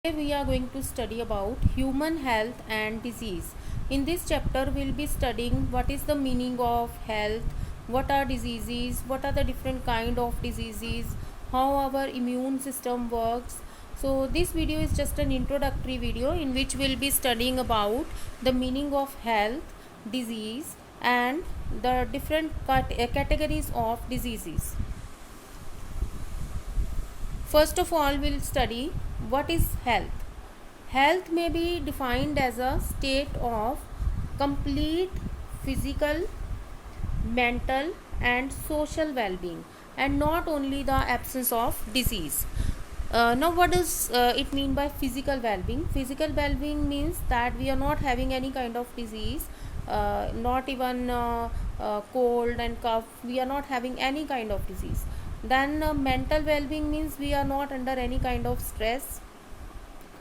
Today we are going to study about human health and disease. In this chapter we will be studying what is the meaning of health, what are diseases, what are the different kind of diseases, how our immune system works. So this video is just an introductory video in which we will be studying about the meaning of health, disease and the different categories of diseases. First of all, we'll study what is health. Health may be defined as a state of complete physical, mental, and social well being, and not only the absence of disease. Now, what does it mean by physical well being? Physical well being means that we are not having any kind of disease, not even cold and cough, we are not having any kind of disease. Then mental well-being means we are not under any kind of stress,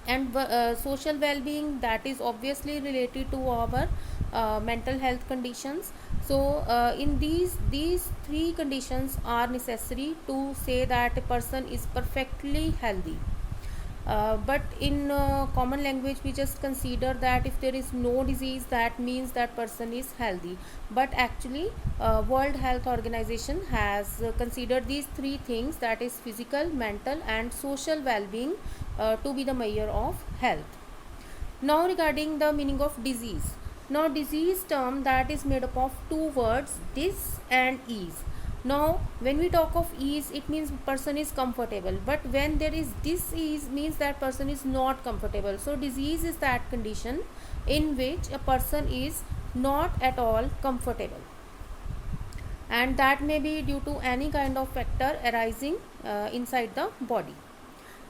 and social well-being, that is obviously related to our mental health conditions. So in these three conditions are necessary to say that a person is perfectly healthy. But in common language we just consider that if there is no disease, that means that person is healthy. But actually World Health Organization has considered these three things, that is physical, mental and social well-being, to be the measure of health. Now regarding the meaning of disease. Now disease term that is made up of two words, dis and ease. Now when we talk of ease, it means person is comfortable, but when there is dis-ease means that person is not comfortable. So disease is that condition in which a person is not at all comfortable, and that may be due to any kind of factor arising inside the body.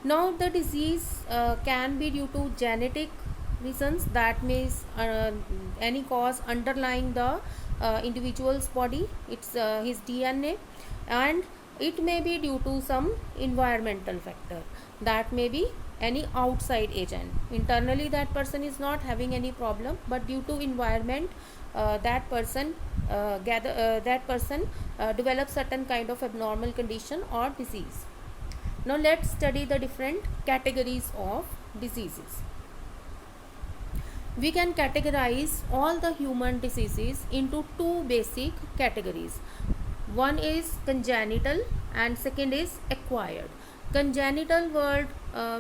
Now the disease can be due to genetic reasons, that means any cause underlying the individual's body, it's his DNA, and it may be due to some environmental factor, that may be any outside agent. Internally that person is not having any problem, but due to environment that person develops certain kind of abnormal condition or disease. Now let's study the different categories of diseases. We can categorize all the human diseases into two basic categories. One is congenital and second is acquired. Congenital word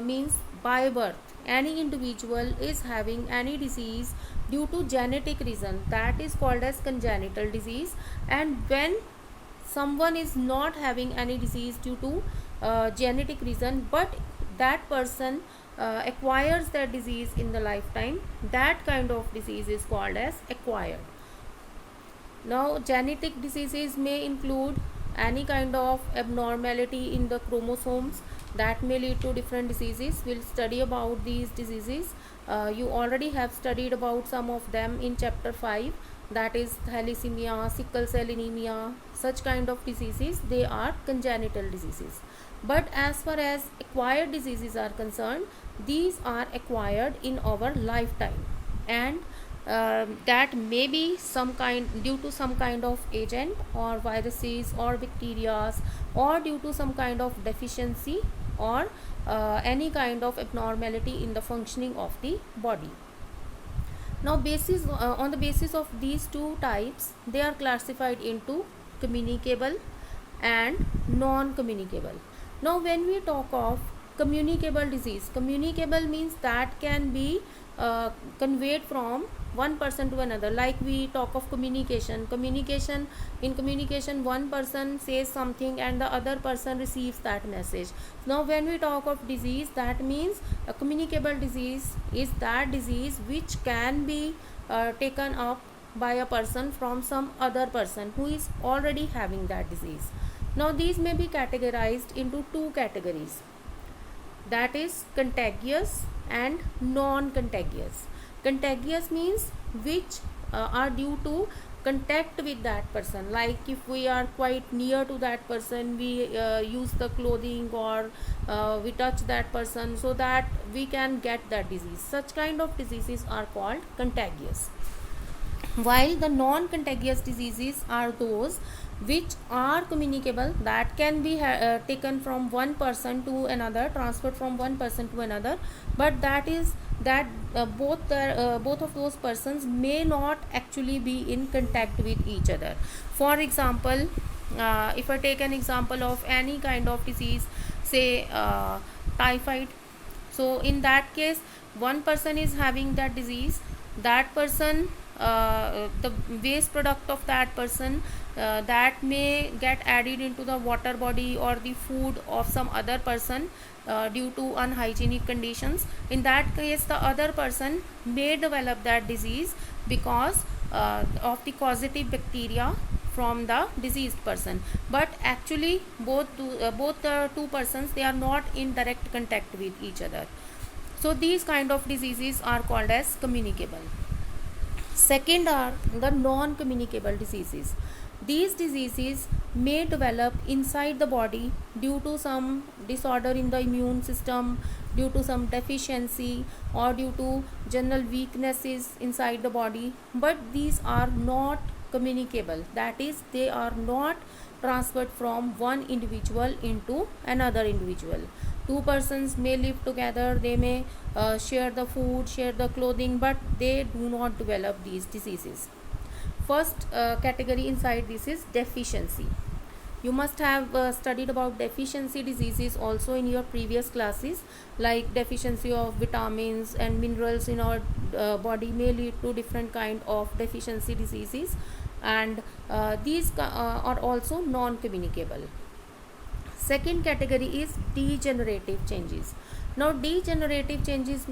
means by birth. Any individual is having any disease due to genetic reason, that is called as congenital disease. And when someone is not having any disease due to genetic reason, but that person acquires that disease in the lifetime, that kind of disease is called as acquired. Now genetic diseases may include any kind of abnormality in the chromosomes that may lead to different diseases. We'll study about these diseases. You already have studied about some of them in chapter 5, that is thalassemia, sickle cell anemia. Such kind of diseases, they are congenital diseases. But as far as acquired diseases are concerned, these are acquired in our lifetime, and that may be some kind due to some kind of agent or viruses or bacteria, or due to some kind of deficiency or any kind of abnormality in the functioning of the body. Now on the basis of these two types, they are classified into communicable and non-communicable. Now when we talk of communicable disease, communicable means that can be conveyed from one person to another. Like we talk of communication, in communication one person says something and the other person receives that message. Now when we talk of disease, that means a communicable disease is that disease which can be taken up by a person from some other person who is already having that disease. Now these may be categorized into two categories, that is contagious and non-contagious. Contagious means which are due to contact with that person, like if we are quite near to that person, we use the clothing or we touch that person, so that we can get that disease. Such kind of diseases are called contagious. while the non-contagious diseases are those which are communicable, that can be taken from one person to another, transferred from one person to another, but that is that both of those persons may not actually be in contact with each other. For example, if I take an example of any kind of disease, say typhoid. So in that case, one person is having that disease, that person, the waste product of that person, that may get added into the water body or the food of some other person due to unhygienic conditions. In that case, the other person may develop that disease because of the causative bacteria from the diseased person, but actually both the two persons, they are not in direct contact with each other. So these kind of diseases are called as communicable. Second are the non-communicable diseases. These diseases may develop inside the body due to some disorder in the immune system, due to some deficiency, or due to general weaknesses inside the body, but these are not communicable. That is, they are not transferred from one individual into another individual. Two persons may live together, they may share the food, share the clothing, but they do not develop these diseases. First category inside this is deficiency. You must have studied about deficiency diseases also in your previous classes, like deficiency of vitamins and minerals in our body may lead to different kind of deficiency diseases, and these are also non-communicable. Second category is degenerative changes. Now degenerative changes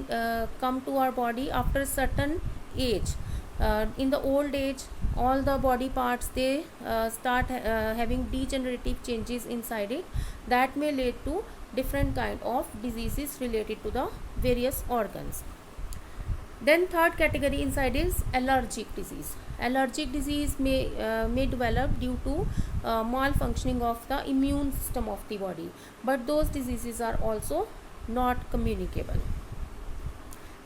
come to our body after a certain age. In the old age, all the body parts, they start having degenerative changes inside it, that may lead to different kind of diseases related to the various organs. Then third category inside is allergic disease. Allergic disease may develop due to malfunctioning of the immune system of the body, but those diseases are also not communicable.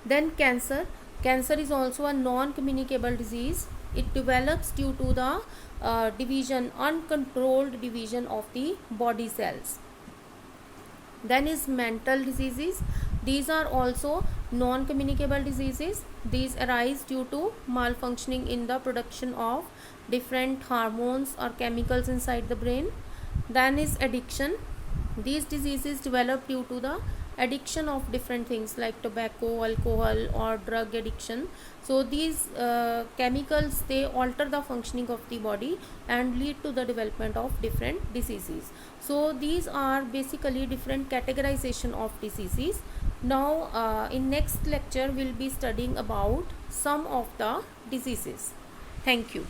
Then cancer. Cancer is also a non-communicable disease. It develops due to the uncontrolled division of the body cells. Then is mental diseases. These are also non-communicable diseases. These arise due to malfunctioning in the production of different hormones or chemicals inside the brain. Then is addiction. These diseases develop due to the addiction of different things like tobacco, alcohol, or drug addiction. So these chemicals, they alter the functioning of the body and lead to the development of different diseases. So these are basically different categorization of diseases. Now in next lecture we'll be studying about some of the diseases. Thank you.